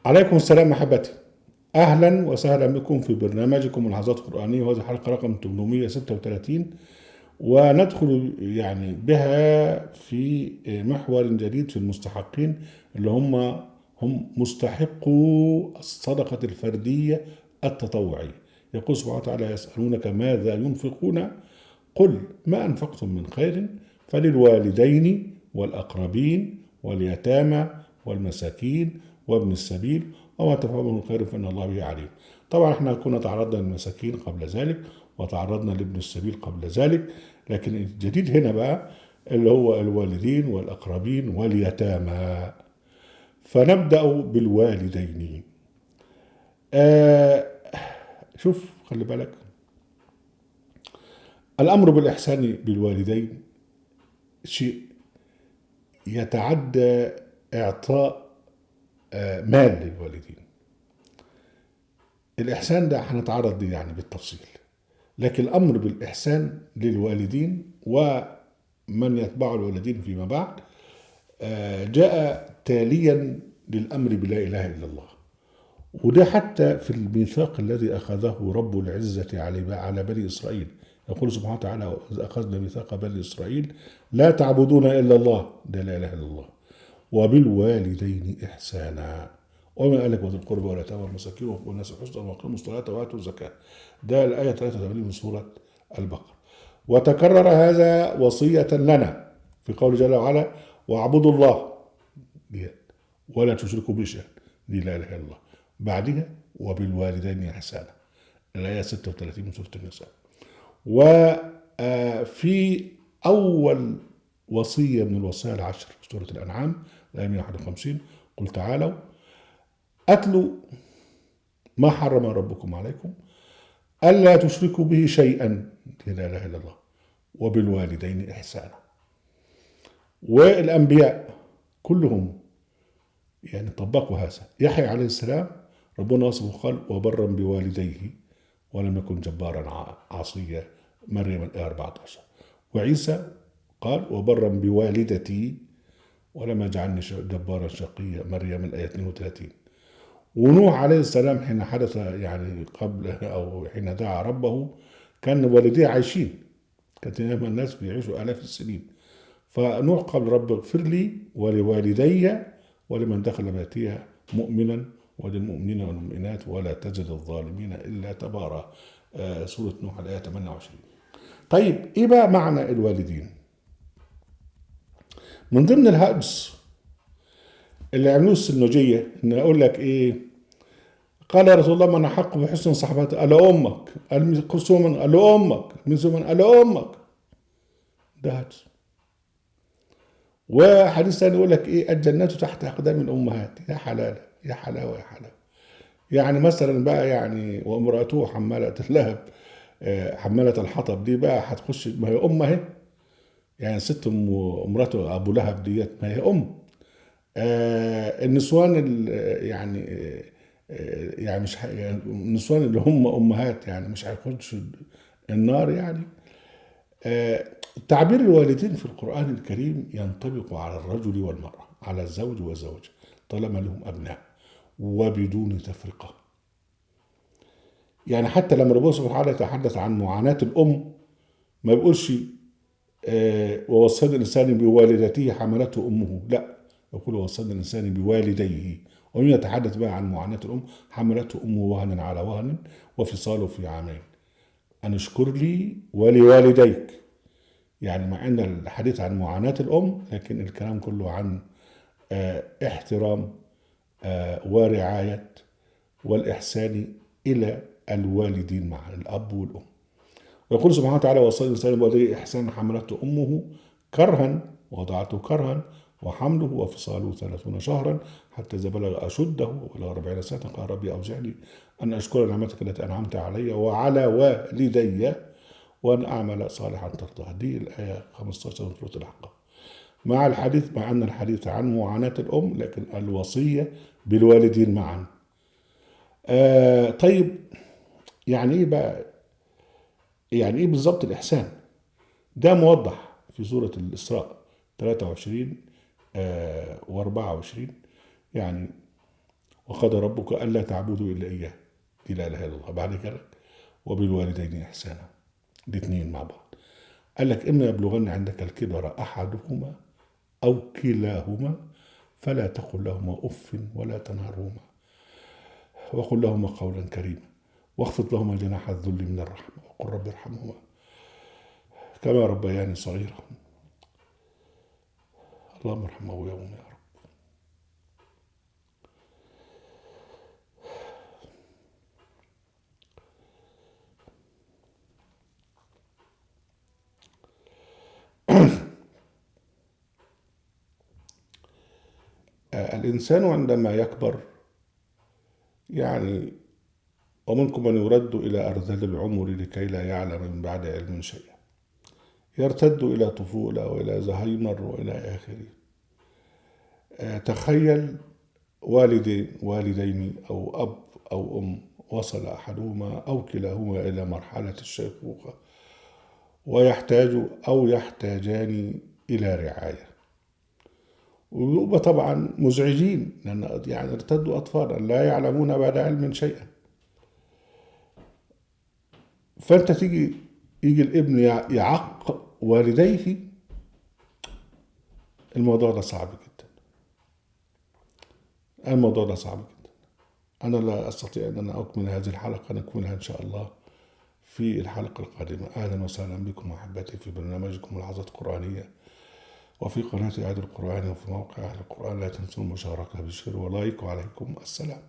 عليكم السلام محبتي. أهلا وسهلا بكم في برنامجكم لحظات قرآنية، وهذه الحلقة رقم 836، وندخل يعني بها في محور جديد في المستحقين اللي هم مستحقو الصدقة الفردية التطوعية. يقول سبحانه وتعالى: يسألونك ماذا ينفقون قل ما أنفقتم من خير فللوالدين والأقربين واليتامى والمساكين وابن السبيل وما تفعلوا من خير فإن الله به عليم. طبعا احنا كنا تعرضنا للمساكين قبل ذلك وتعرضنا لابن السبيل قبل ذلك، لكن الجديد هنا بقى اللي هو الوالدين والأقربين واليتامى. فنبدأ بالوالدين. آه شوف، خلي بالك، الأمر بالإحسان بالوالدين شيء يتعدى إعطاء مال للوالدين. الإحسان ده هنتعرض ليه يعني بالتفصيل، لكن الأمر بالإحسان للوالدين ومن يتبع الوالدين فيما بعد جاء تاليا للأمر بلا إله إلا الله. وده حتى في الميثاق الذي أخذه رب العزة على بني إسرائيل. يقول سبحانه وتعالى: إذ أخذنا ميثاق بني إسرائيل لا تعبدون إلا الله، ده لا إله إلا الله، وبالوالدين إحسانا وما قال لك وذي القربى واليتامى والمساكين والناس حسنا واقيموا الصلاة وآتوا الزكاة. ده الآية 83 من سورة البقرة. وتكرر هذا وصية لنا في قول جل وعلا: واعبدوا الله ولا تشركوا به شيئا، دي لا إله إلا الله. بعدها وبالوالدين إحسانا، الآية 36 من سورة النساء. وفي أول وصية من الوصايا العشر في سورة الأنعام الآية 151: قل تعالوا أتلوا ما حرم ربكم عليكم ألا تشركوا به شيئا، لا إله إلا الله، وبالوالدين إحسانا. والأنبياء كلهم يعني طبقوا هذا. يحيى عليه السلام ربنا وصفه قال: وبرا بوالديه ولم يكن جبارا عصيا، مريم الآية 14. وعيسى قال: وبرا بوالدتي ولم يجعلني جبارا شقيا، مريم الآية 32. ونوح عليه السلام حين حدث يعني قبل أو حين دعا ربه كان والديه عايشين، كانت الناس بيعيشوا آلاف السنين. فنوح قال: رب اغفر لي ولوالدي ولمن دخل بيتي مؤمنا وللمؤمنين والمؤمنات ولا تزد الظالمين إلا تبارا. سورة نوح الآية 28. طيب إيه بقى معنى الوالدين؟ من ضمن الهجس اللي عملوه السنوجية إن أقول لك إيه: قال يا رسول الله من أحق بحسن صحبتي؟ قال أمك. قال من كلثوم؟ قال له أمك. من زمن؟ قال له أمك. ده هجس. وحديث ثاني يقول لك ايه: الجنات تحت اقدام الامهات. يا حلاله يا حلاوه يا حلاوه. يعني مثلا بقى يعني وامراته حماله اللهب حماله الحطب، دي بقى هتخش، ما هي ام اهي. يعني ست امراته ابو لهب ديت ما هي ام. النسوان يعني يعني مش يعني النسوان اللي هم امهات يعني مش هيخشوا النار يعني. تعبير الوالدين في القرآن الكريم ينطبق على الرجل والمرأة، على الزوج والزوجة طالما لهم أبناء وبدون تفرقة. يعني حتى لما ربنا سبحانه وتعالى يتحدث عن معاناة الأم ما بيقولش ووصينا الإنسان بوالدته حملته أمه، لا، يقول ووصينا الإنسان بوالديه. ومن يتحدث بقى عن معاناة الأم: حملته أمه وهنا على وهن وفصاله في عامين أن اشكر لي ولوالديك. يعني مع ان الحديث عن معاناة الام، لكن الكلام كله عن احترام ورعاية والإحسان إلى الوالدين معا، الأب والأم. ويقول سبحانه وتعالى: وصى الإنسان بوالديه إحسانا حملته أمه كرها ووضعته كرها وحمله وفصاله 30 شهرا حتى إذا بلغ أشده وبلغ 40 سنة قال: ربي أوزعني أن أشكر نعمتك التي أنعمت علي وعلى والدي وأن أعمل صالحا ترضاه. دي الآية 15 من سورة الأحقاف. مع أن الحديث عن معاناة الأم، لكن الوصية بالوالدين معا. طيب يعني إيه بقى؟ يعني إيه بالظبط الإحسان؟ ده موضح في سورة الإسراء 23 و24. يعني وقضى ربك ألا تعبدوا إلا إياه، دي لا إله إلا الله. بعد كده وبالوالدين إحسانا، الاثنين مع بعض. قال لك إما يبلغن عندك الكبر أحدهما أو كلاهما فلا تقل لهما أف ولا تنهرهما وقل لهما قولا كريما واخفض لهما جناح الذل من الرحمة وقل رب ارحمهما كما ربياني صغيرا. اللهم ارحمه يوم يا رب. الإنسان عندما يكبر يعني ومنكم من يرد إلى أرذل العمر لكي لا يعلم من بعد علم شيئا، يرتد إلى طفولة وإلى زهايمر وإلى آخره. تخيل والدين أو أب أو أم وصل أحدهما أو كلاهما إلى مرحلة الشيخوخة ويحتاج أو يحتاجان إلى رعاية، ويبقى طبعا مزعجين لأن يعني ارتدوا أطفالا لا يعلمون بعد علم شيئا. فأنت يجي الابن يعق والديه، الموضوع ده صعب جدا. الموضوع ده صعب جدا. أنا لا أستطيع أن أنا أكمل هذه الحلقة، نكملها إن شاء الله في الحلقة القادمة. أهلا وسهلا بكم أحبتي في برنامجكم لحظات قرآنية، وفي قناة أهل القرآن وفي موقع أهل القرآن. لا تنسوا المشاركة بالشير ولايك، وعليكم السلام.